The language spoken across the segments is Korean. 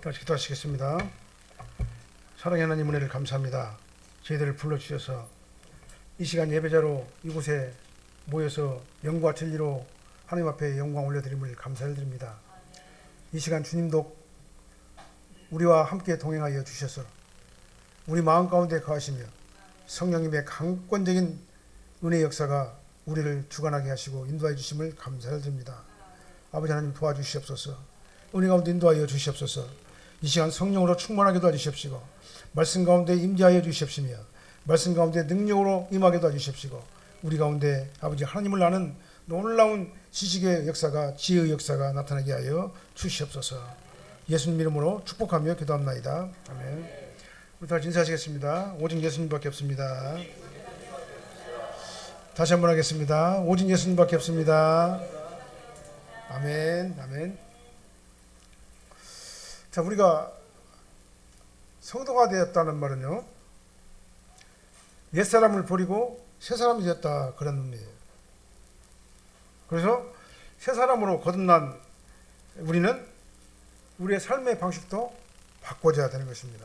다시 기도하시겠습니다. 사랑의 하나님 은혜를 감사합니다. 저희들을 불러주셔서 이 시간 예배자로 이곳에 모여서 영과 진리로 하나님 앞에 영광 올려드림을 감사를 드립니다. 이 시간 주님도 우리와 함께 동행하여 주셔서 우리 마음 가운데 거하시며 성령님의 강권적인 은혜 역사가 우리를 주관하게 하시고 인도하여 주심을 감사를 드립니다. 아버지 하나님 도와주시옵소서. 은혜 가운데 인도하여 주시옵소서. 이 시간 성령으로 충만하게 도와주십시오. 말씀 가운데 임재하여 주십시며 말씀 가운데 능력으로 임하게 도와주십시오. 우리 가운데 아버지 하나님을 아는 놀라운 지식의 역사가, 지혜의 역사가 나타나게 하여 주시옵소서. 예수님 이름으로 축복하며 기도합나이다. 아멘. 우리 다 인사하시겠습니다. 오직 예수님밖에 없습니다. 다시 한번 하겠습니다. 오직 예수님밖에 없습니다. 아멘. 아멘. 자, 우리가 성도가 되었다는 말은요, 옛사람을 버리고 새사람이 되었다, 그런 의미예요. 그래서 새사람으로 거듭난 우리는 우리의 삶의 방식도 바꿔줘야 되는 것입니다.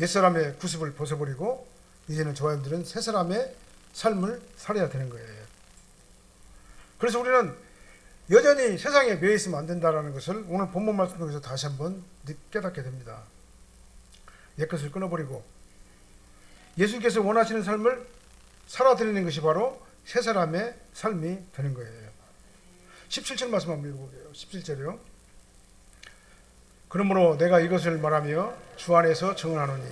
옛사람의 구습을 벗어버리고 이제는 저와 여러분들은 새사람의 삶을 살아야 되는 거예요. 그래서 우리는 여전히 세상에 매여 있으면 안 된다는 것을 오늘 본문 말씀 통해서 다시 한번 깨닫게 됩니다. 옛것을 끊어버리고 예수님께서 원하시는 삶을 살아드리는 것이 바로 새 사람의 삶이 되는 거예요. 17절 말씀 한번 읽어볼게요. 17절이요. 그러므로 내가 이것을 말하며 주 안에서 증언하노니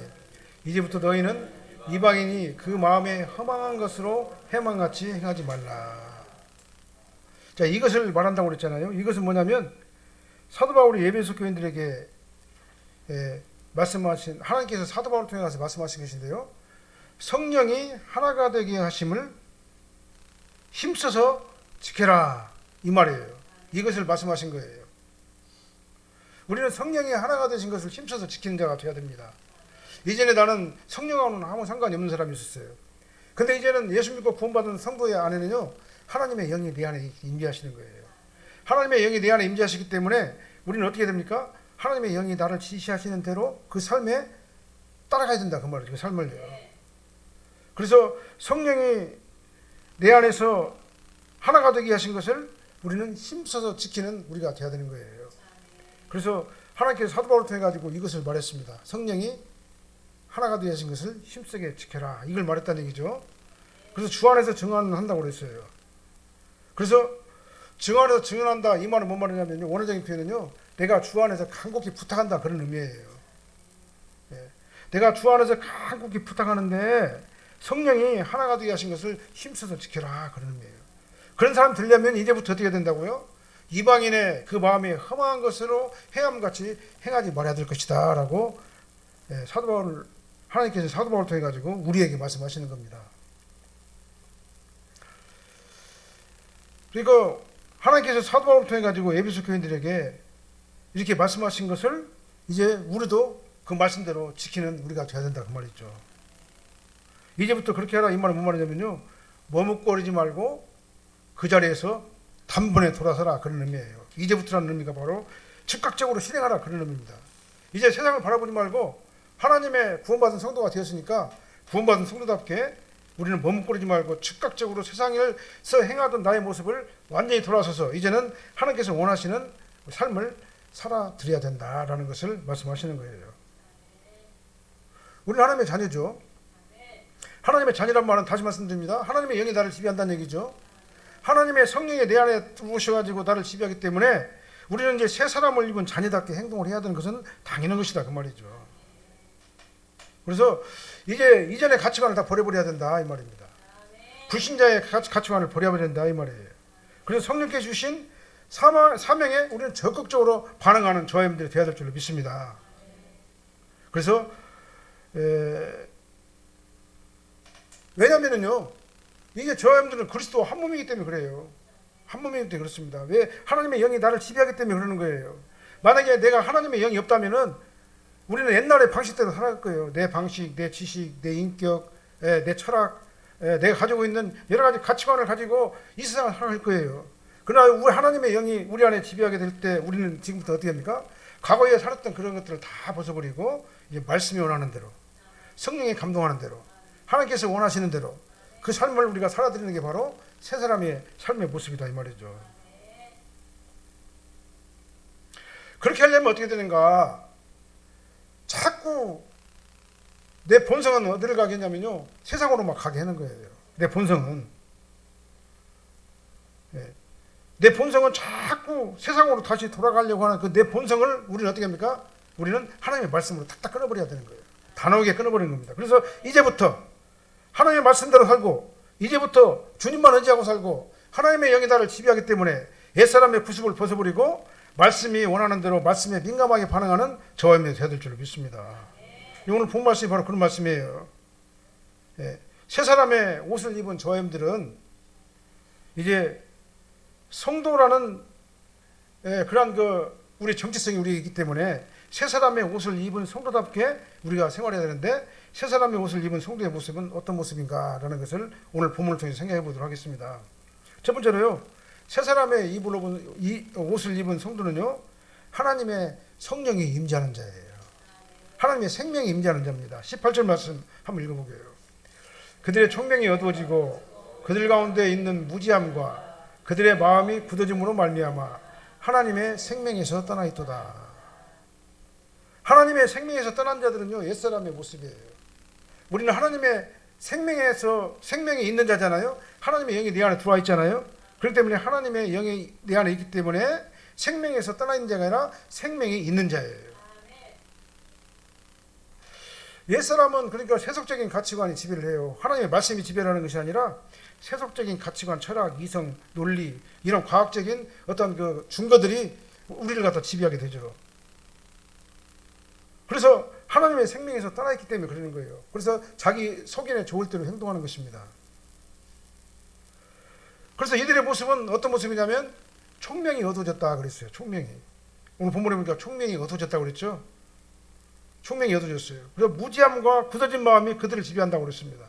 이제부터 너희는 이방인이 그 마음에 허망한 것으로 해망같이 행하지 말라. 자, 이것을 말한다고 그랬잖아요. 이것은 뭐냐면 사도 바울이 에베소 교인들에게 말씀하신, 하나님께서 사도 바울을 통해서 말씀하신 것인데요, 성령이 하나가 되게 하심을 힘써서 지켜라, 이 말이에요. 이것을 말씀하신 거예요. 우리는 성령이 하나가 되신 것을 힘써서 지키는 자가 되어야 됩니다. 이전에 나는 성령하고는 아무 상관이 없는 사람이 있었어요. 근데 이제는 예수 믿고 구원받은 성도의 안에는요, 하나님의 영이 내 안에 임재하시는 거예요. 하나님의 영이 내 안에 임재하시기 때문에 우리는 어떻게 됩니까? 하나님의 영이 나를 지시하시는 대로 그 삶에 따라가야 된다, 그 말이죠. 그 삶을요. 그래서 성령이 내 안에서 하나가 되게 하신 것을 우리는 힘써서 지키는 우리가 되어야 되는 거예요. 그래서 하나님께서 사도 바울을 통해 가지고 이것을 말했습니다. 성령이 하나가 되게 하신 것을 힘쓰게 지켜라, 이걸 말했다는 얘기죠. 그래서 주 안에서 증언한다고 그랬어요. 그래서 주 안에서 증언한다, 이 말은 뭔 말이냐면요, 원어적인 표현은요, 내가 주 안에서 간곡히 부탁한다, 그런 의미예요. 내가 주 안에서 간곡히 부탁하는데 성령이 하나가 되게 하신 것을 힘써서 지켜라, 그런 의미예요. 그런 사람 되려면 이제부터 어떻게 된다고요? 이방인의 그 마음에 험한 것으로 행함같이 행하지 말아야 될 것이다 라고 사도 바울을, 하나님께서 사도 바울을 통해 가지고 우리에게 말씀하시는 겁니다. 그리고 하나님께서 사도 바울을 통해 가지고 에베소 교인들에게 이렇게 말씀하신 것을 이제 우리도 그 말씀대로 지키는 우리가 되어야 된다, 그 말이죠. 이제부터 그렇게 하라, 이 말은 뭔 말이냐면요, 머뭇거리지 말고 그 자리에서 단번에 돌아서라, 그런 의미예요. 이제부터라는 의미가 바로 즉각적으로 실행하라, 그런 의미입니다. 이제 세상을 바라보지 말고 하나님의 구원받은 성도가 되었으니까 구원받은 성도답게 우리는 머뭇거리지 말고 즉각적으로 세상에서 행하던 나의 모습을 완전히 돌아서서 이제는 하나님께서 원하시는 삶을 살아드려야 된다라는 것을 말씀하시는 거예요. 우리는 하나님의 자녀죠. 하나님의 자녀란 말은 다시 말씀드립니다. 하나님의 영이 나를 지배한다는 얘기죠. 하나님의 성령이 내 안에 들어오셔가지고 나를 지배하기 때문에 우리는 이제 새 사람을 입은 자녀답게 행동을 해야 되는 것은 당연한 것이다, 그 말이죠. 그래서 이제 이전의 가치관을 다 버려버려야 된다, 이 말입니다. 불신자의 가치관을 버려야 된다, 이 말이에요. 그래서 성령께 주신 사명에 우리는 적극적으로 반응하는 저와 여러분들이 되어야 될 줄로 믿습니다. 그래서 왜냐면은요, 이게 저와 여러분들은 그리스도 한 몸이기 때문에 그래요. 한 몸이기 때문에 그렇습니다. 왜? 하나님의 영이 나를 지배하기 때문에 그러는 거예요. 만약에 내가 하나님의 영이 없다면은 우리는 옛날의 방식대로 살아갈 거예요. 내 방식, 내 지식, 내 인격, 내 철학, 내가 가지고 있는 여러 가지 가치관을 가지고 이 세상을 살아갈 거예요. 그러나 우리 하나님의 영이 우리 안에 지배하게 될 때 우리는 지금부터 어떻게 합니까? 과거에 살았던 그런 것들을 다 벗어버리고 이제 말씀이 원하는 대로, 성령이 감동하는 대로, 하나님께서 원하시는 대로 그 삶을 우리가 살아드리는 게 바로 새 사람의 삶의 모습이다 이 말이죠. 그렇게 하려면 어떻게 되는가? 자꾸 내 본성은 어디를 가게 하냐면요, 세상으로 막 가게 하는 거예요. 내 본성은 내 본성은 자꾸 세상으로 다시 돌아가려고 하는 그 내 본성을 우리는 어떻게 합니까? 우리는 하나님의 말씀으로 탁탁 끊어버려야 되는 거예요. 단호하게 끊어버리는 겁니다. 그래서 이제부터 하나님의 말씀대로 살고, 이제부터 주님만 의지하고 살고, 하나님의 영이 나를 지배하기 때문에 옛사람의 구습을 벗어버리고 말씀이 원하는 대로 말씀에 민감하게 반응하는 저와 여러분이 되어야 될 줄로 믿습니다. 오늘 본 말씀이 바로 그런 말씀이에요. 새 사람의 옷을 입은 저와 여러분들은 이제 성도라는 그러한 우리 정체성이 우리에 있기 때문에 새 사람의 옷을 입은 성도답게 우리가 생활해야 되는데, 새 사람의 옷을 입은 성도의 모습은 어떤 모습인가라는 것을 오늘 본문을 통해서 생각해 보도록 하겠습니다. 첫 번째로요, 새 사람의 옷을 입은 성도는요, 하나님의 성령이 임재하는 자예요. 하나님의 생명이 임재하는 자입니다. 18절 말씀 한번 읽어보게요. 그들의 총명이 어두워지고 그들 가운데 있는 무지함과 그들의 마음이 굳어짐으로 말미암아 하나님의 생명에서 떠나 있도다. 하나님의 생명에서 떠난 자들은요, 옛사람의 모습이에요. 우리는 하나님의 생명에서 생명이 있는 자잖아요. 하나님의 영이 내 안에 들어와 있잖아요. 그렇기 때문에 하나님의 영이 내 안에 있기 때문에 생명에서 떠나 있는 자가 아니라 생명이 있는 자예요. 옛사람은 그러니까 세속적인 가치관이 지배를 해요. 하나님의 말씀이 지배를 하는 것이 아니라 세속적인 가치관, 철학, 이성, 논리, 이런 과학적인 어떤 그 증거들이 우리를 갖다 지배하게 되죠. 그래서 하나님의 생명에서 떠나 있기 때문에 그러는 거예요. 그래서 자기 속인에 좋을 대로 행동하는 것입니다. 그래서 이들의 모습은 어떤 모습이냐면 총명이 어두워졌다 그랬어요. 총명이. 오늘 본문에 보니까 총명이 어두워졌다고 그랬죠. 총명이 어두워졌어요. 그래서 무지함과 굳어진 마음이 그들을 지배한다고 그랬습니다.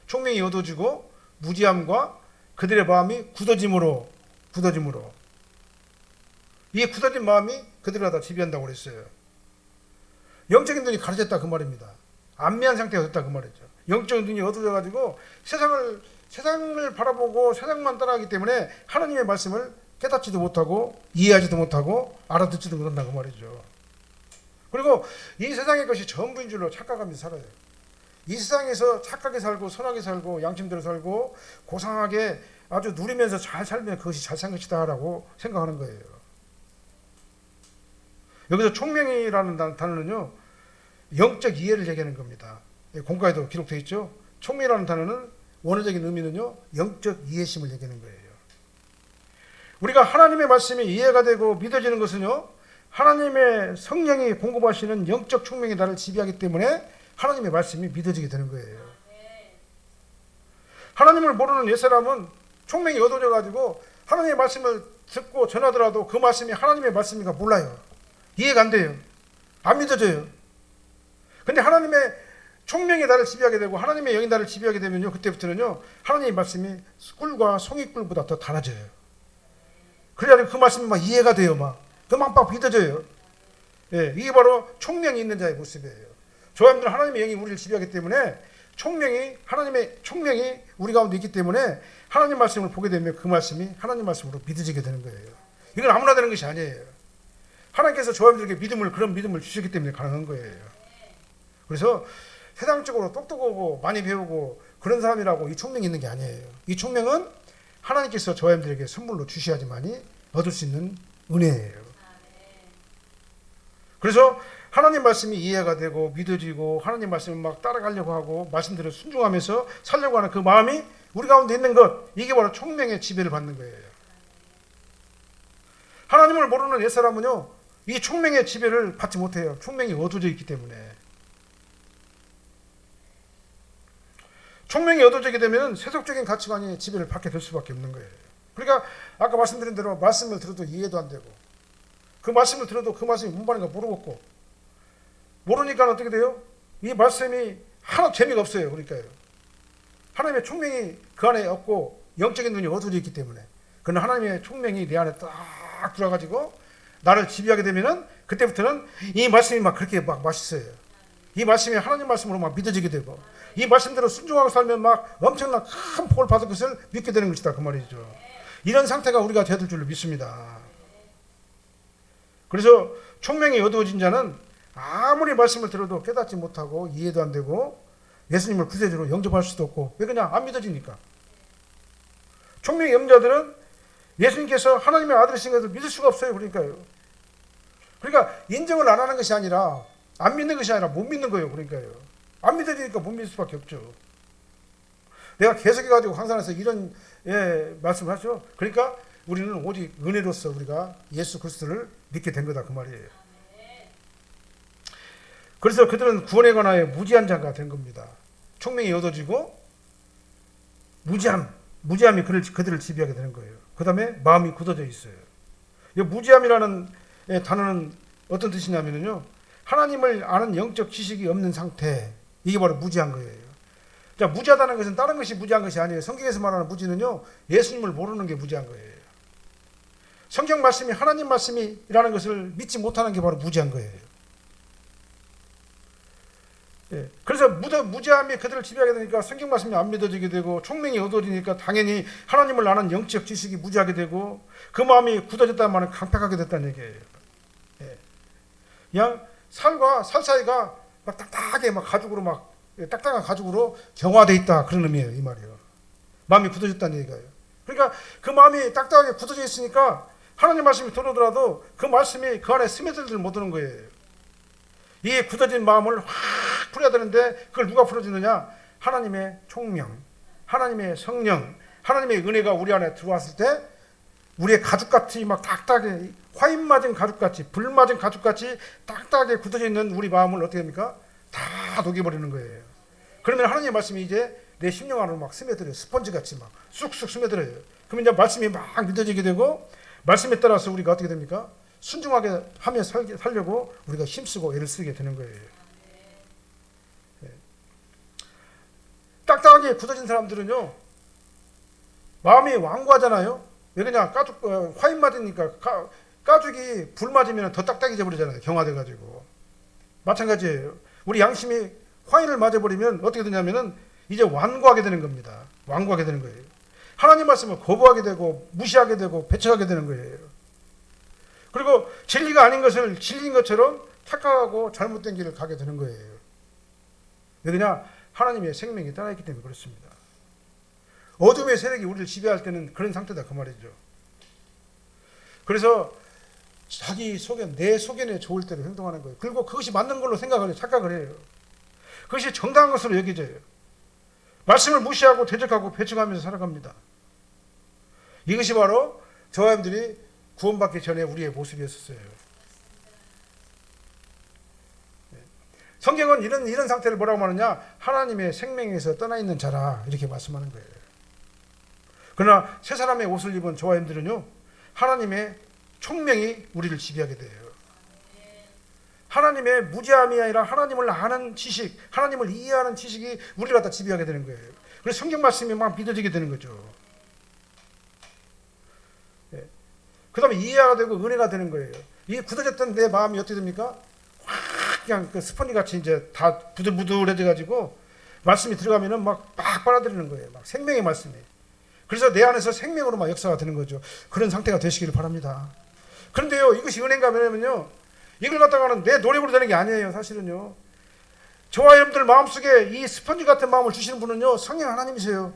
총명이 어두워지고 무지함과 그들의 마음이 굳어짐으로 이 굳어진 마음이 그들을 다 지배한다고 그랬어요. 영적인 눈이 가려졌다 그 말입니다. 안미한 상태가 됐다 그 말이죠. 영적인 눈이 어두워져가지고 세상을 바라보고 세상만 따라가기 때문에 하나님의 말씀을 깨닫지도 못하고 이해하지도 못하고 알아듣지도 못한다 그 말이죠. 그리고 이 세상의 것이 전부인 줄로 착각하면서 살아요. 이 세상에서 착하게 살고 선하게 살고 양심대로 살고 고상하게 아주 누리면서 잘 살면 그것이 잘 산 것이다 라고 생각하는 거예요. 여기서 총명이라는 단어는요, 영적 이해를 얘기하는 겁니다. 공과에도 기록되어 있죠. 총명이라는 단어는 원어적인 의미는요, 영적 이해심을 얘기하는 거예요. 우리가 하나님의 말씀이 이해가 되고 믿어지는 것은요, 하나님의 성령이 공급하시는 영적 총명이 나를 지배하기 때문에 하나님의 말씀이 믿어지게 되는 거예요. 하나님을 모르는 옛사람은 총명이 어두워져 가지고 하나님의 말씀을 듣고 전하더라도 그 말씀이 하나님의 말씀인가 몰라요. 이해가 안 돼요. 안 믿어져요. 근데 하나님의 총명이 나를 지배하게 되고 하나님의 영이 나를 지배하게 되면요, 그때부터는요, 하나님의 말씀이 꿀과 송이꿀보다 더 달아져요. 그래야 그 말씀이 막 이해가 돼요. 막 믿어져요. 예, 이게 바로 총명이 있는 자의 모습이에요. 저와 여러분들 하나님의 영이 우리를 지배하기 때문에 하나님의 총명이 우리 가운데 있기 때문에 하나님 말씀을 보게 되면 그 말씀이 하나님 말씀으로 믿어지게 되는 거예요. 이건 아무나 되는 것이 아니에요. 하나님께서 저와 여러분들에게 그런 믿음을 주셨기 때문에 가능한 거예요. 그래서 세상적으로 똑똑하고 많이 배우고 그런 사람이라고 이 총명이 있는 게 아니에요. 이 총명은 하나님께서 저와 여러분들에게 선물로 주셔야지만이 얻을 수 있는 은혜예요. 그래서 하나님 말씀이 이해가 되고 믿어지고 하나님 말씀을 막 따라가려고 하고 말씀대로 순종하면서 살려고 하는 그 마음이 우리 가운데 있는 것, 이게 바로 총명의 지배를 받는 거예요. 하나님을 모르는 옛사람은요, 이 총명의 지배를 받지 못해요. 총명이 어두워져 있기 때문에. 총명이 어두워지게 되면 세속적인 가치관이 지배를 받게 될 수밖에 없는 거예요. 그러니까 아까 말씀드린 대로 말씀을 들어도 이해도 안 되고, 그 말씀을 들어도 그 말씀이 뭔 말인가 모르겠고, 모르니까 어떻게 돼요? 이 말씀이 하나 재미가 없어요. 그러니까요. 하나님의 총명이 그 안에 없고 영적인 눈이 어두워져 있기 때문에, 그는 하나님의 총명이 내 안에 딱 들어가지고 나를 지배하게 되면은 그때부터는 이 말씀이 막 그렇게 막 맛있어요. 이 말씀이 하나님 말씀으로 막 믿어지게 되고 이 말씀대로 순종하고 살면 막 엄청난 큰 복을 받을 것을 믿게 되는 것이다 그 말이죠. 이런 상태가 우리가 되어야 될 줄로 믿습니다. 그래서 총명이 어두워진 자는 아무리 말씀을 들어도 깨닫지 못하고 이해도 안 되고 예수님을 구세주로 영접할 수도 없고 왜 그냥 안 믿어지니까. 총명이 없는 자들은 예수님께서 하나님의 아들이신 것을 믿을 수가 없어요. 그러니까요. 그러니까 인정을 안 하는 것이 아니라 안 믿는 것이 아니라 못 믿는 거예요. 그러니까요. 안 믿어지니까 못 믿을 수밖에 없죠. 내가 계속해가지고 항상해서 이런 말씀을 하죠. 그러니까 우리는 오직 은혜로서 우리가 예수 그리스도를 믿게 된 거다 그 말이에요. 그래서 그들은 구원에 관하여 무지한 자가 된 겁니다. 총명이 얻어지고 무지함이 그들을 지배하게 되는 거예요. 그 다음에 마음이 굳어져 있어요. 이 무지함이라는 단어는 어떤 뜻이냐면요, 하나님을 아는 영적 지식이 없는 상태, 이게 바로 무지한 거예요. 자, 무지하다는 것은 다른 것이 무지한 것이 아니에요. 성경에서 말하는 무지는요, 예수님을 모르는 게 무지한 거예요. 성경 말씀이 하나님 말씀이라는 것을 믿지 못하는 게 바로 무지한 거예요. 그래서 무지함이 그들을 지배하게 되니까 성경 말씀이 안 믿어지게 되고 총명이 어두워지니까 당연히 하나님을 아는 영적 지식이 무지하게 되고 그 마음이 굳어졌다는 말은 강팍하게 됐다는 얘기예요. 그냥 살과 살 사이가 막 딱딱하게 막 가죽으로 막 딱딱한 가죽으로 경화돼 있다 그런 의미예요. 이 말이에요. 마음이 굳어졌다는 얘기예요. 그러니까 그 마음이 딱딱하게 굳어져 있으니까 하나님 말씀이 들어오더라도 그 말씀이 그 안에 스며들지 못하는 거예요. 이 굳어진 마음을 확 풀어야 되는데 그걸 누가 풀어주느냐? 하나님의 총명, 하나님의 성령, 하나님의 은혜가 우리 안에 들어왔을 때 우리의 가죽같이 막 딱딱하게 화인 맞은 가죽같이 불 맞은 가죽같이 딱딱하게 굳어져 있는 우리 마음을 어떻게 합니까? 다 녹여버리는 거예요. 그러면 하나님의 말씀이 이제 내 심령 안으로 막 스며들어요. 스펀지같이 막 쑥쑥 스며들어요. 그러면 이제 말씀이 막 믿어지게 되고 말씀에 따라서 우리가 어떻게 됩니까? 순종하게 하며 살려고 우리가 힘쓰고 애를 쓰게 되는 거예요. 딱딱하게 굳어진 사람들은요, 마음이 완고하잖아요. 왜 그냥 가죽 화인 맞으니까 가죽이 불 맞으면 더 딱딱해져 버리잖아요. 경화돼가지고. 마찬가지예요. 우리 양심이 화인을 맞아버리면 어떻게 되냐면은 이제 완고하게 되는 겁니다. 완고하게 되는 거예요. 하나님 말씀을 거부하게 되고 무시하게 되고 배척하게 되는 거예요. 그리고 진리가 아닌 것을 진리인 것처럼 착각하고 잘못된 길을 가게 되는 거예요. 왜냐? 하나님의 생명이 따라있기 때문에 그렇습니다. 어둠의 세력이 우리를 지배할 때는 그런 상태다 그 말이죠. 그래서 자기 소견, 내 소견에 좋을 대로 행동하는 거예요. 그리고 그것이 맞는 걸로 생각을 해요. 착각을 해요. 그것이 정당한 것으로 여겨져요. 말씀을 무시하고 대적하고 배척하면서 살아갑니다. 이것이 바로 저와 여러분들이 구원받기 전에 우리의 모습이었어요. 성경은 이런 상태를 뭐라고 말하냐? 하나님의 생명에서 떠나 있는 자라 이렇게 말씀하는 거예요. 그러나 새 사람의 옷을 입은 저와 여러분들은요, 하나님의 총명이 우리를 지배하게 돼요. 하나님의 무지함이 아니라 하나님을 아는 지식, 하나님을 이해하는 지식이 우리를 갖다 지배하게 되는 거예요. 그래서 성경 말씀이 막 믿어지게 되는 거죠. 그 다음에 이해가 되고 은혜가 되는 거예요. 이 굳어졌던 내 마음이 어떻게 됩니까? 확 그냥 그 스펀지 같이 이제 다 부들부들해져 가지고 말씀이 들어가면은 막 빨아들이는 거예요. 막 생명의 말씀이. 그래서 내 안에서 생명으로 막 역사가 되는 거죠. 그런 상태가 되시기를 바랍니다. 그런데요, 이것이 은혜인가 하면요, 이걸 갖다가는 내 노력으로 되는 게 아니에요. 사실은요. 저와 여러분들 마음속에 이 스펀지 같은 마음을 주시는 분은요, 성령 하나님이세요.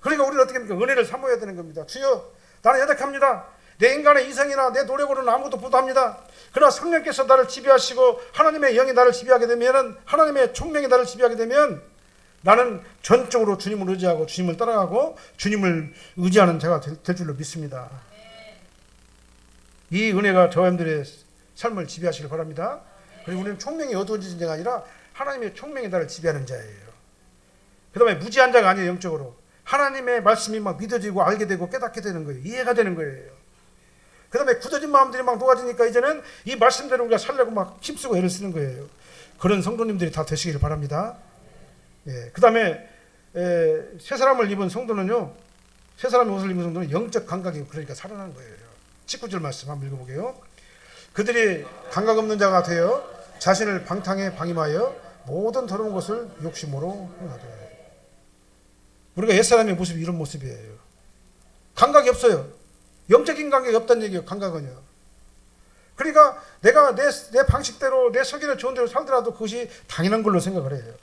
그러니까 우리는 어떻게 합니까? 은혜를 사모해야 되는 겁니다. 주여, 나는 연약합니다. 내 인간의 이성이나 내 노력으로는 아무것도 못합니다. 그러나 성령께서 나를 지배하시고 하나님의 영이 나를 지배하게 되면, 하나님의 총명이 나를 지배하게 되면 나는 전적으로 주님을 의지하고 주님을 따라가고 주님을 의지하는 자가 될 줄로 믿습니다. 이 은혜가 저와 여러분들의 삶을 지배하시길 바랍니다. 그리고 우리는 총명이 어두워진 자가 아니라 하나님의 총명이 나를 지배하는 자예요. 그 다음에 무지한 자가 아니에요. 영적으로 하나님의 말씀이 막 믿어지고 알게 되고 깨닫게 되는 거예요. 이해가 되는 거예요. 그 다음에 굳어진 마음들이 막 녹아지니까 이제는 이 말씀대로 우리가 살려고 막 힘쓰고 애를 쓰는 거예요. 그런 성도님들이 다 되시기를 바랍니다. 그 다음에 새 사람을 입은 성도는요, 새 사람의 옷을 입은 성도는 영적 감각이 그러니까 살아나는 거예요. 19절 말씀 한번 읽어보게요. 그들이 감각 없는 자가 되어 자신을 방탕에 방임하여 모든 더러운 것을 욕심으로 행하되. 우리가 옛사람의 모습이 이런 모습이에요. 감각이 없어요. 영적인 감각이 없다는 얘기예요. 감각은요. 그러니까 내가 내 방식대로 내 석연의 좋은 대로 살더라도 그것이 당연한 걸로 생각을 해요.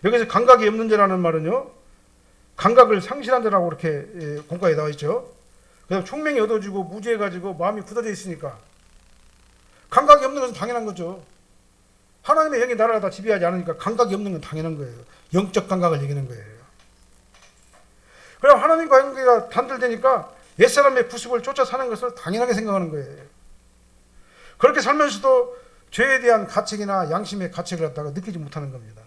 여기서 감각이 없는 자라는 말은요, 감각을 상실한 자라고 이렇게 공과에 나와 있죠. 그다음 총명이 얻어지고 무지해가지고 마음이 굳어져 있으니까 감각이 없는 것은 당연한 거죠. 하나님의 영이 나라를 다 지배하지 않으니까 감각이 없는 건 당연한 거예요. 영적 감각을 얘기하는 거예요. 그럼 하나님과 관계가 단절되니까 옛사람의 구습을 쫓아 사는 것을 당연하게 생각하는 거예요. 그렇게 살면서도 죄에 대한 가책이나 양심의 가책을 갖다가 느끼지 못하는 겁니다.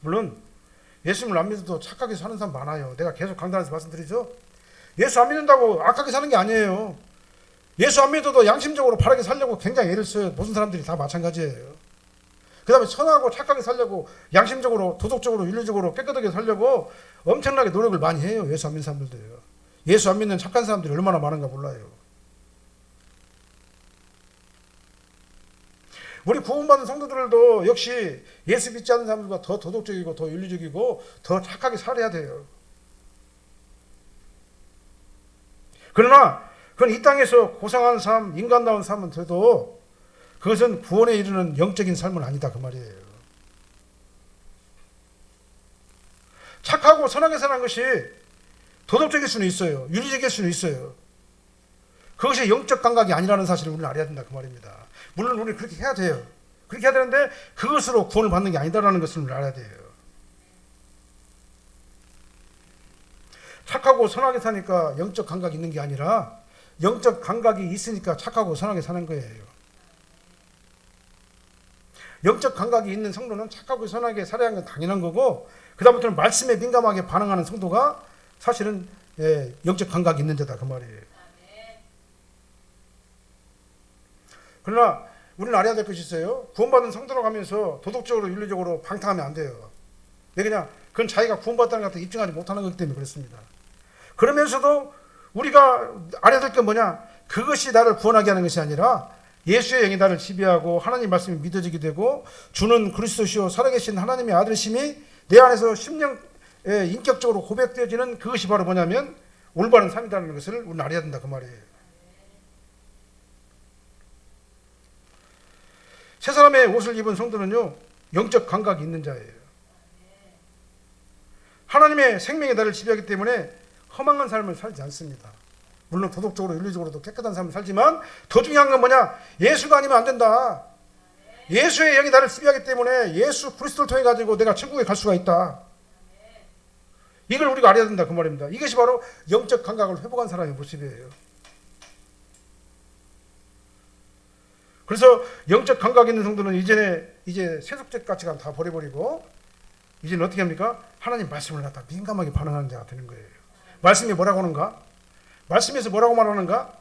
물론 예수님을 안 믿어도 착하게 사는 사람 많아요. 내가 계속 강단에서 말씀드리죠. 예수 안 믿는다고 악하게 사는 게 아니에요. 예수 안 믿어도 양심적으로 바르게 살려고 굉장히 애를 써요. 모든 사람들이 다 마찬가지예요. 그 다음에 선하고 착하게 살려고 양심적으로 도덕적으로 윤리적으로 깨끗하게 살려고 엄청나게 노력을 많이 해요. 예수 안 믿는 사람들도요. 예수 안 믿는 착한 사람들이 얼마나 많은가 몰라요. 우리 구원받은 성도들도 역시 예수 믿지 않는 사람들보다 더 도덕적이고 더 윤리적이고 더 착하게 살아야 돼요. 그러나 그건 이 땅에서 고상한 삶, 인간다운 삶은 돼도 그것은 구원에 이르는 영적인 삶은 아니다 그 말이에요. 착하고 선하게 사는 것이 도덕적일 수는 있어요. 윤리적일 수는 있어요. 그것이 영적 감각이 아니라는 사실을 우리는 알아야 된다 그 말입니다. 물론 우리는 그렇게 해야 돼요. 그렇게 해야 되는데 그것으로 구원을 받는 게 아니다라는 것을 우리는 알아야 돼요. 착하고 선하게 사니까 영적 감각이 있는 게 아니라 영적 감각이 있으니까 착하고 선하게 사는 거예요. 영적 감각이 있는 성도는 착하고 선하게 살아야 하는 건 당연한 거고, 그 다음부터는 말씀에 민감하게 반응하는 성도가 사실은 영적 감각이 있는 자다 그 말이에요. 그러나 우리는 알아야 될 것이 있어요. 구원받은 성도라고 하면서 도덕적으로 윤리적으로 방탕하면 안 돼요. 왜 그냥 그건 자기가 구원받다는 것 같아 입증하지 못하는 것 때문에 그렇습니다. 그러면서도 우리가 알아야 될 게 뭐냐? 그것이 나를 구원하게 하는 것이 아니라 예수의 영이 나를 지배하고 하나님 말씀이 믿어지게 되고 주는 그리스도시요 살아계신 하나님의 아들이심이 내 안에서 심령 인격적으로 고백되어지는 그것이 바로 뭐냐면 올바른 삶이라는 것을 우리는 알아야 된다 그 말이에요. 새 사람의 옷을 입은 성도는요 영적 감각이 있는 자예요. 하나님의 생명이 나를 지배하기 때문에 허망한 삶을 살지 않습니다. 물론 도덕적으로 윤리적으로도 깨끗한 삶을 살지만 더 중요한 건 뭐냐? 예수가 아니면 안 된다. 예수의 영이 나를 지배하기 때문에 예수 그리스도를 통해 가지고 내가 천국에 갈 수가 있다. 이걸 우리가 알아야 된다 그 말입니다. 이것이 바로 영적 감각을 회복한 사람의 모습이에요. 그래서 영적 감각 있는 성도는 이제 세속적 가치관 다 버려버리고 이제는 어떻게 합니까? 하나님 말씀을 갖다 민감하게 반응하는 자가 되는 거예요. 말씀이 뭐라고 하는가? 말씀에서 뭐라고 말하는가?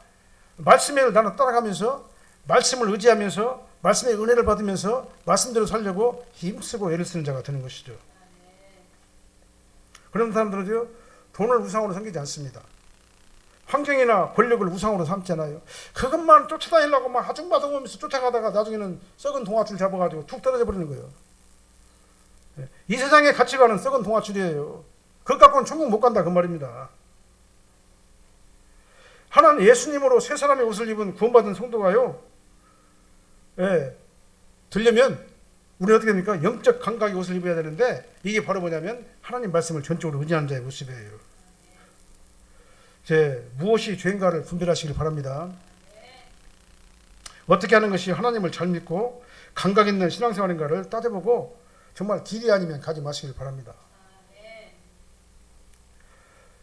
말씀을 나는 따라가면서 말씀을 의지하면서 말씀의 은혜를 받으면서 말씀대로 살려고 힘쓰고 애를 쓰는 자가 되는 것이죠. 그런 사람들은요 돈을 우상으로 섬기지 않습니다. 환경이나 권력을 우상으로 삼잖아요. 그것만 쫓아다니려고 막 하중바둥하면서 쫓아가다가 나중에는 썩은 동아줄 잡아가지고 툭 떨어져 버리는 거예요. 이 세상의 가치관은 썩은 동아줄이에요. 그것 갖고는 천국 못 간다 그 말입니다. 하나님 예수님으로 새 사람의 옷을 입은 구원받은 성도가요 들려면 우리는 어떻게 됩니까? 영적 감각의 옷을 입어야 되는데 이게 바로 뭐냐면 하나님 말씀을 전적으로 의지하는 자의 모습이에요. 무엇이 죄인가를 분별하시길 바랍니다. 어떻게 하는 것이 하나님을 잘 믿고 감각 있는 신앙생활인가를 따져보고 정말 길이 아니면 가지 마시길 바랍니다.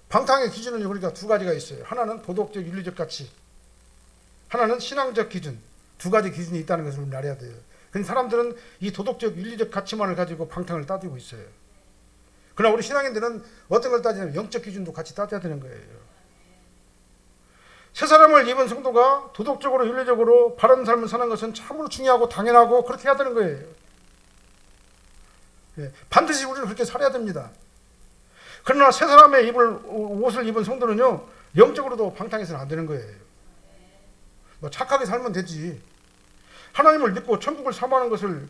방탕의 기준은 우리가 두 가지가 있어요. 하나는 도덕적 윤리적 가치, 하나는 신앙적 기준. 두 가지 기준이 있다는 것을 우리는 알아야 돼요. 근데 사람들은 이 도덕적 윤리적 가치만을 가지고 방탕을 따지고 있어요. 그러나 우리 신앙인들은 어떤 걸 따지냐면 영적 기준도 같이 따져야 되는 거예요. 새 사람을 입은 성도가 도덕적으로 윤리적으로 바른 삶을 사는 것은 참으로 중요하고 당연하고 그렇게 해야 되는 거예요. 반드시 우리는 그렇게 살아야 됩니다. 그러나 새 사람의 옷을 입은 성도는요 영적으로도 방탕해서는 안 되는 거예요. 뭐 착하게 살면 되지. 하나님을 믿고 천국을 사모하는 것을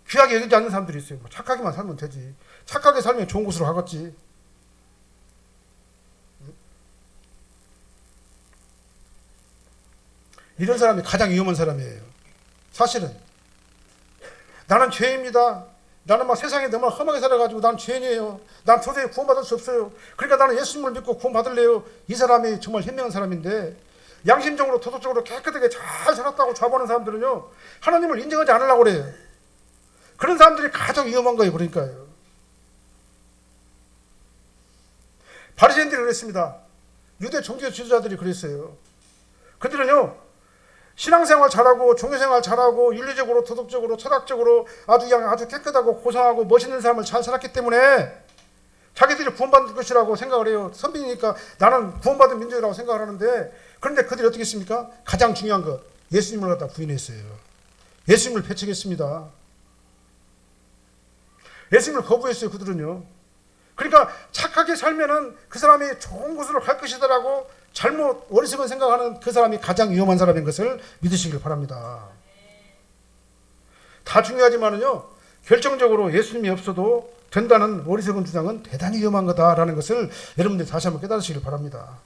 귀하게 여기지 않는 사람들이 있어요. 뭐 착하게만 살면 되지. 착하게 살면 좋은 곳으로 가겠지. 이런 사람이 가장 위험한 사람이에요. 사실은 나는 죄입니다. 나는 막 세상에 너무 험하게 살아가지고 난 죄인이에요. 난 도저히 구원받을 수 없어요. 그러니까 나는 예수님을 믿고 구원받을래요. 이 사람이 정말 현명한 사람인데, 양심적으로 도덕적으로 깨끗하게 잘 살았다고 자부하는 사람들은요, 하나님을 인정하지 않으려고 그래요. 그런 사람들이 가장 위험한 거예요. 그러니까요. 바리새인들이 그랬습니다. 유대 종교 지도자들이 그랬어요. 그들은요, 신앙생활 잘하고 종교생활 잘하고 윤리적으로 도덕적으로 철학적으로 아주 깨끗하고 고상하고 멋있는 삶을 잘 살았기 때문에 자기들이 구원받을 것이라고 생각을 해요. 선비니까 나는 구원받은 민족이라고 생각을 하는데, 그런데 그들이 어떻게 했습니까? 가장 중요한 것, 예수님을 갖다 부인했어요. 예수님을 배척했습니다. 예수님을 거부했어요. 그들은요. 그러니까 착하게 살면은 그 사람이 좋은 곳으로 갈 것이다라고 잘못 어리석은 생각하는 그 사람이 가장 위험한 사람인 것을 믿으시길 바랍니다. 다 중요하지만은요, 결정적으로 예수님이 없어도 된다는 어리석은 주장은 대단히 위험한 거다라는 것을 여러분들이 다시 한번 깨달으시길 바랍니다.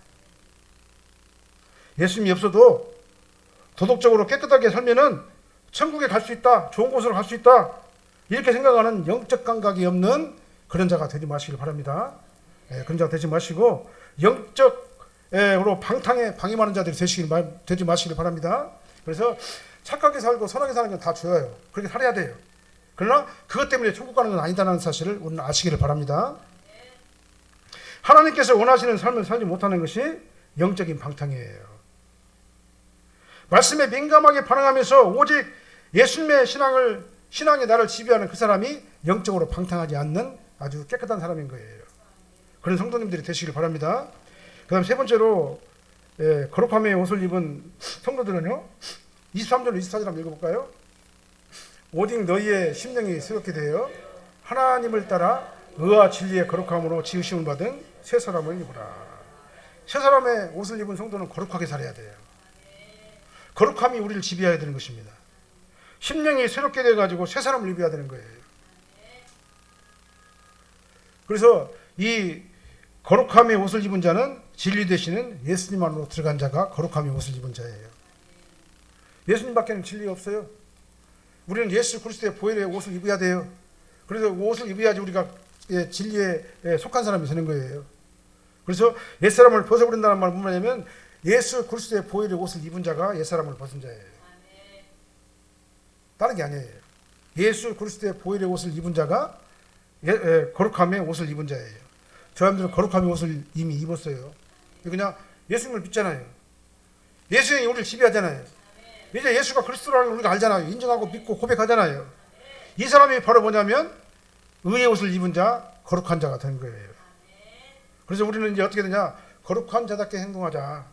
예수님이 없어도 도덕적으로 깨끗하게 살면은 천국에 갈 수 있다, 좋은 곳으로 갈 수 있다, 이렇게 생각하는 영적 감각이 없는 그런 자가 되지 마시길 바랍니다. 그런 자가 되지 마시고 영적으로 방탕에 방임하는 자들이 되지 마시길 바랍니다. 그래서 착하게 살고 선하게 사는 건 다 좋아요. 그렇게 살아야 돼요. 그러나 그것 때문에 천국 가는 건 아니다라는 사실을 오늘 아시기를 바랍니다. 하나님께서 원하시는 삶을 살지 못하는 것이 영적인 방탕이에요. 말씀에 민감하게 반응하면서 오직 예수님의 신앙이 나를 지배하는 그 사람이 영적으로 방탕하지 않는 아주 깨끗한 사람인 거예요. 그런 성도님들이 되시길 바랍니다. 그 다음 세 번째로, 거룩함의 옷을 입은 성도들은요, 23절 24절 한번 읽어볼까요? 오직 너희의 심령이 새롭게 되어 하나님을 따라 의와 진리의 거룩함으로 지으심을 받은 새 사람을 입으라. 새 사람의 옷을 입은 성도는 거룩하게 살아야 돼요. 거룩함이 우리를 지배해야 되는 것입니다. 심령이 새롭게 돼가지고 새 사람을 입어야 되는 거예요. 그래서 이 거룩함의 옷을 입은 자는 진리 되시는 예수님 안으로 들어간 자가 거룩함의 옷을 입은 자예요. 예수님밖에는 진리가 없어요. 우리는 예수 그리스도의 보혈의 옷을 입어야 돼요. 그래서 옷을 입어야지 우리가 진리에 속한 사람이 되는 거예요. 그래서 옛사람을 벗어버린다는 말은 뭐냐면, 예수 그리스도의 보혈의 옷을 입은 자가 옛사람을 벗은 자예요. 다른 게 아니에요. 예수 그리스도의 보혈의 옷을 입은 자가 거룩함의 옷을 입은 자예요. 저 사람들은 거룩함의 옷을 이미 입었어요. 그냥 예수님을 믿잖아요. 예수님이 우리를 지배하잖아요. 이제 예수가 그리스도라는 걸 우리가 알잖아요. 인정하고 믿고 고백하잖아요. 이 사람이 바로 뭐냐면 의의 옷을 입은 자, 거룩한 자가 된 거예요. 그래서 우리는 이제 어떻게 되냐, 거룩한 자답게 행동하자.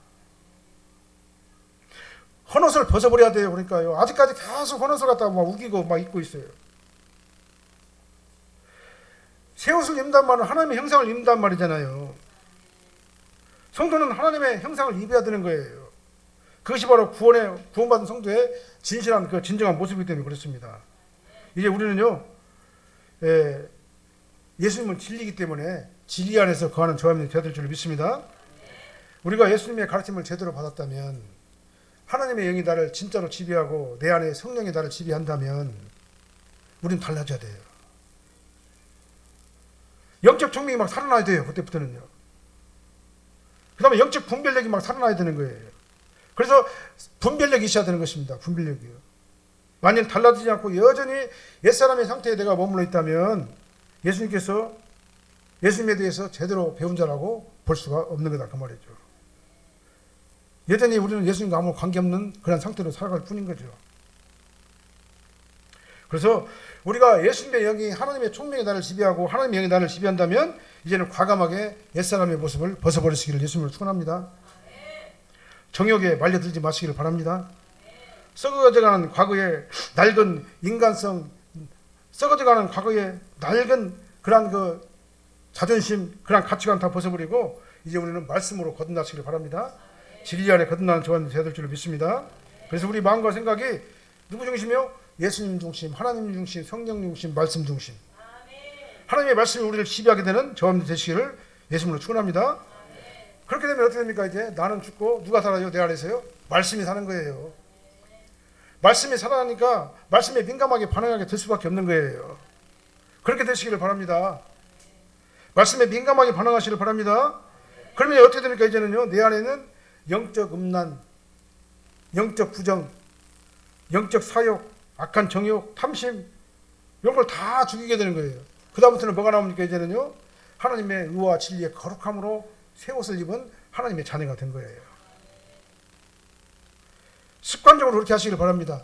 헌옷을 벗어버려야 돼요. 그러니까요. 아직까지 계속 헌옷을 갖다가 막 우기고 막 입고 있어요. 새 옷을 입는단 말은 하나님의 형상을 입는단 말이잖아요. 성도는 하나님의 형상을 입어야 되는 거예요. 그것이 바로 구원받은 성도의 진실한 그 진정한 모습이기 때문에 그렇습니다. 이제 우리는요, 예수님은 진리이기 때문에 진리 안에서 거하는 저함이 되어야 될 줄 믿습니다. 우리가 예수님의 가르침을 제대로 받았다면, 하나님의 영이 나를 진짜로 지배하고 내 안에 성령이 나를 지배한다면 우리는 달라져야 돼요. 영적 총명이 막 살아나야 돼요. 그때부터는요. 그 다음에 영적 분별력이 막 살아나야 되는 거예요. 그래서 분별력이 있어야 되는 것입니다. 분별력이요. 만일 달라지지 않고 여전히 옛사람의 상태에 내가 머물러 있다면 예수님께서 예수님에 대해서 제대로 배운 자라고 볼 수가 없는 거다, 그 말이죠. 여전히 우리는 예수님과 아무 관계없는 그런 상태로 살아갈 뿐인 거죠. 그래서 우리가 예수님의 영이, 하나님의 총명이 나를 지배하고 하나님의 영이 나를 지배한다면 이제는 과감하게 옛사람의 모습을 벗어버리시기를 예수님을 축원합니다. 정욕에 말려들지 마시기를 바랍니다. 썩어져가는 과거의 낡은 인간성, 썩어져가는 과거의 낡은 그러한 그 자존심, 그러한 가치관 다 벗어버리고 이제 우리는 말씀으로 거듭나시기를 바랍니다. 진리 안에 거듭나는 저와 되야 될 줄로 믿습니다. 그래서 우리 마음과 생각이 누구 중심이요? 예수님 중심, 하나님 중심, 성령 중심, 말씀 중심. 하나님의 말씀이 우리를 지배하게 되는 저와 되시기를 예수님으로 축원합니다. 그렇게 되면 어떻게 됩니까? 이제 나는 죽고 누가 살아요? 내 안에서요? 말씀이 사는 거예요. 말씀이 살아나니까 말씀에 민감하게 반응하게 될 수밖에 없는 거예요. 그렇게 되시기를 바랍니다. 말씀에 민감하게 반응하시기를 바랍니다. 그러면 어떻게 됩니까? 이제는요, 내 안에는 영적 음란, 영적 부정, 영적 사욕, 악한 정욕, 탐심 이런 걸 다 죽이게 되는 거예요. 그 다음부터는 뭐가 나옵니까? 이제는요, 하나님의 의와 진리의 거룩함으로 새 옷을 입은 하나님의 자녀가 된 거예요. 습관적으로 그렇게 하시길 바랍니다.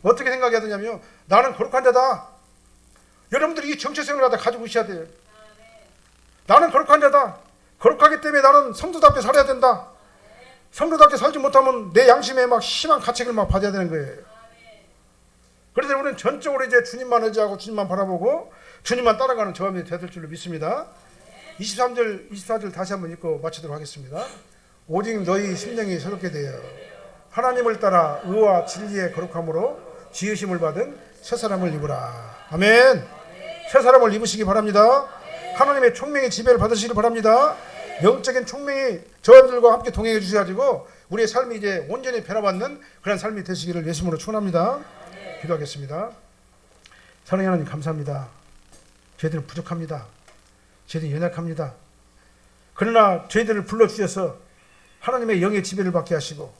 어떻게 생각해야 되냐면요, 나는 거룩한 자다. 여러분들이 이 정체성을 가지고 있어야 돼요. 나는 거룩한 자다. 거룩하기 때문에 나는 성도답게 살아야 된다. 성도답게 살지 못하면 내 양심에 막 심한 가책을 막 받아야 되는 거예요. 그래서 우리는 전적으로 이제 주님만 의지하고 주님만 바라보고 주님만 따라가는 저와 되야 될 줄로 믿습니다. 23절, 24절 다시 한번 읽고 마치도록 하겠습니다. 오직 너희 심령이 새롭게 되어 하나님을 따라 의와 진리의 거룩함으로 지으심을 받은 새 사람을 입으라. 아멘. 새 사람을 입으시기 바랍니다. 하나님의 총명의 지배를 받으시기 바랍니다. 영적인 총명이 저들과 함께 동행해 주셔가지고 우리의 삶이 이제 온전히 변화받는 그런 삶이 되시기를 예수님으로 축원합니다. 기도하겠습니다. 사랑하는 하나님 감사합니다. 저희들은 부족합니다. 저희들은 연약합니다. 그러나 저희들을 불러주셔서 하나님의 영의 지배를 받게 하시고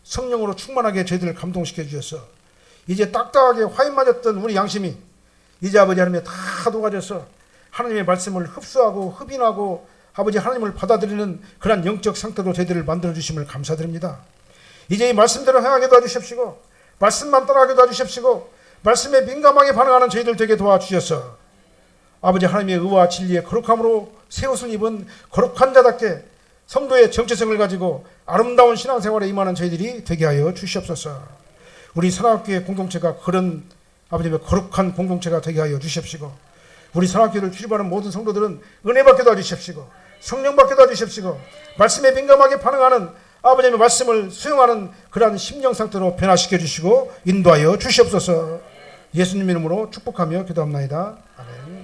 성령으로 충만하게 저희들을 감동시켜 주셔서 이제 딱딱하게 화인 맞았던 우리 양심이 이제 아버지 하나님의 다 녹아져서 하나님의 말씀을 흡수하고 흡인하고 아버지 하나님을 받아들이는 그런 영적 상태로 저희들을 만들어 주심을 감사드립니다. 이제 이 말씀대로 행하게 도와주십시고 말씀만 따라가게 도와주십시고 말씀에 민감하게 반응하는 저희들 되게 도와주셔서 아버지 하나님의 의와 진리의 거룩함으로 새 옷을 입은 거룩한 자답게 성도의 정체성을 가지고 아름다운 신앙생활에 임하는 저희들이 되게 하여 주시옵소서. 우리 사랑학교의 공동체가 그런 아버지의 거룩한 공동체가 되게 하여 주십시고 우리 사랑학교를 출입하는 모든 성도들은 은혜 받게 도와주십시고 성령 받게 도와주십시고 말씀에 민감하게 반응하는 아버지의 말씀을 수용하는 그러한 심령 상태로 변화시켜 주시고 인도하여 주시옵소서. 예수님 이름으로 축복하며 기도합나이다. 아멘.